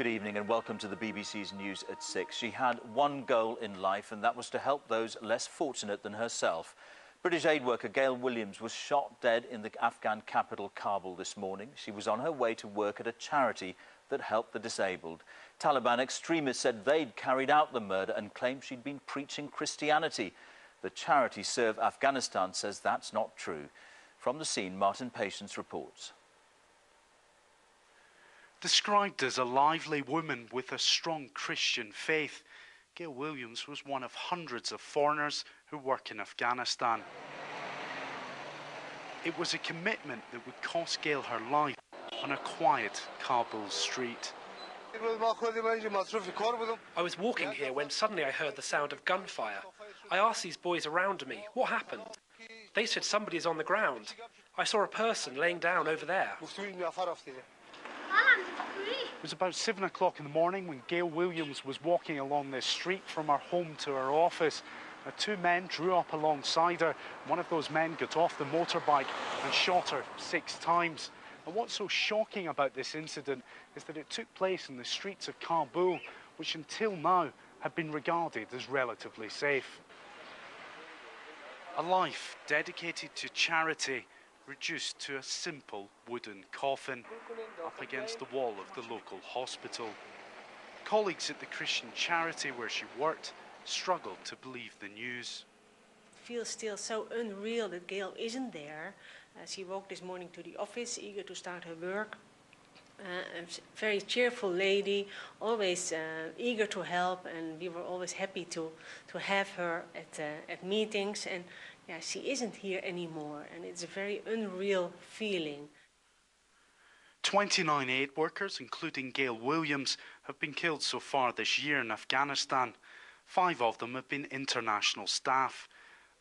Good evening and welcome to the BBC's News at 6. She had one goal in life, and that was to help those less fortunate than herself. British aid worker Gayle Williams was shot dead in the Afghan capital Kabul this morning. She was on her way to work at a charity that helped the disabled. Taliban extremists said they'd carried out the murder and claimed she'd been preaching Christianity. The charity Serve Afghanistan says that's not true. From the scene, Martin Patience reports. Described as a lively woman with a strong Christian faith, Gayle Williams was one of hundreds of foreigners who work in Afghanistan. It was a commitment that would cost Gayle her life on a quiet Kabul street. I was walking here when suddenly I heard the sound of gunfire. I asked these boys around me, what happened? They said somebody is on the ground. I saw a person laying down over there. It was about 7 o'clock in the morning when Gayle Williams was walking along this street from her home to her office. Two men drew up alongside her. One of those men got off the motorbike and shot her 6 times. And what's so shocking about this incident is that it took place in the streets of Kabul, which until now had been regarded as relatively safe. A life dedicated to charity, reduced to a simple wooden coffin up against the wall of the local hospital. Colleagues at the Christian charity where she worked struggled to believe the news. It feels still so unreal that Gayle isn't there. She walked this morning to the office, eager to start her work. A very cheerful lady, always eager to help, and we were always happy to have her at meetings. And yeah, she isn't here anymore, and it's a very unreal feeling. 29 aid workers, including Gayle Williams, have been killed so far this year in Afghanistan. 5 of them have been international staff.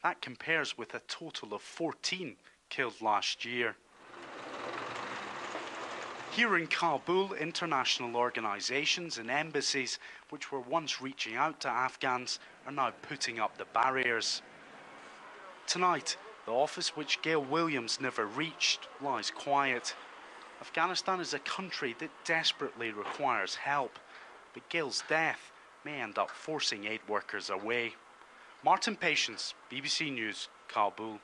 That compares with a total of 14 killed last year. Here in Kabul, international organisations and embassies, which were once reaching out to Afghans, are now putting up the barriers. Tonight, the office which Gayle Williams never reached lies quiet. Afghanistan is a country that desperately requires help, but Gayle's death may end up forcing aid workers away. Martin Patience, BBC News, Kabul.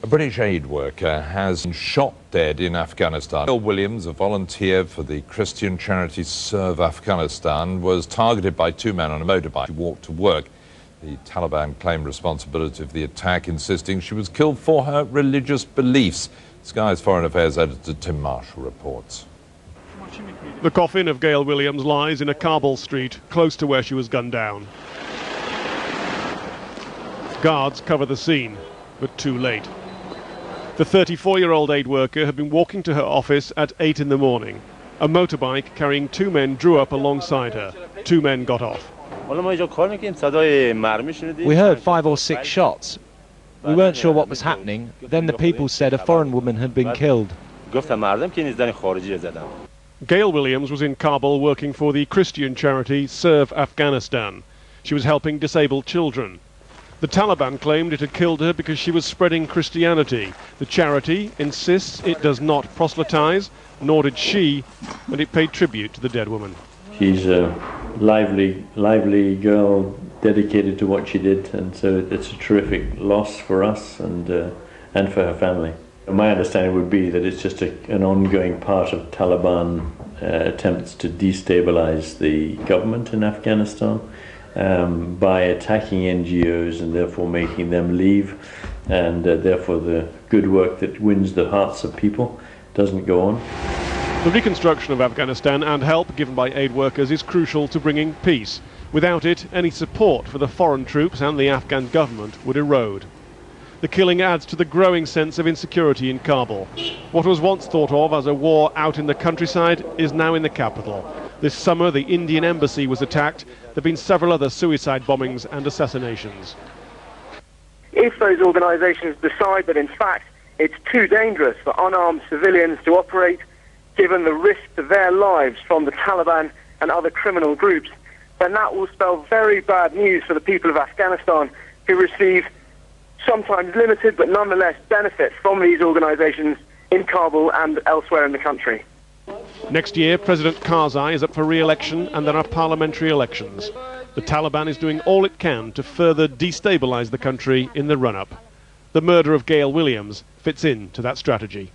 A British aid worker has been shot dead in Afghanistan. Gayle Williams, a volunteer for the Christian charity Serve Afghanistan, was targeted by 2 men on a motorbike. She walked to work. The Taliban claimed responsibility for the attack, insisting she was killed for her religious beliefs. Sky's Foreign Affairs editor Tim Marshall reports. The coffin of Gayle Williams lies in a Kabul street close to where she was gunned down. Guards cover the scene, but too late. The 34-year-old aid worker had been walking to her office at 8 in the morning. A motorbike carrying 2 men drew up alongside her. 2 men got off. We heard 5 or 6 shots. We weren't sure what was happening. Then the people said a foreign woman had been killed. Gayle Williams was in Kabul working for the Christian charity Serve Afghanistan. She was helping disabled children. The Taliban claimed it had killed her because she was spreading Christianity. The charity insists it does not proselytize, nor did she, and it paid tribute to the dead woman. She's a lively girl, dedicated to what she did, and so it's a terrific loss for us and for her family. My understanding would be that it's just an ongoing part of Taliban attempts to destabilize the government in Afghanistan by attacking NGOs and therefore making them leave, and therefore the good work that wins the hearts of people doesn't go on. The reconstruction of Afghanistan and help given by aid workers is crucial to bringing peace. Without it, any support for the foreign troops and the Afghan government would erode. The killing adds to the growing sense of insecurity in Kabul. What was once thought of as a war out in the countryside is now in the capital. This summer, the Indian embassy was attacked. There have been several other suicide bombings and assassinations. If those organisations decide that in fact it's too dangerous for unarmed civilians to operate, given the risk to their lives from the Taliban and other criminal groups, then that will spell very bad news for the people of Afghanistan, who receive sometimes limited but nonetheless benefit from these organisations in Kabul and elsewhere in the country. Next year, President Karzai is up for re-election and there are parliamentary elections. The Taliban is doing all it can to further destabilise the country in the run-up. The murder of Gayle Williams fits into that strategy.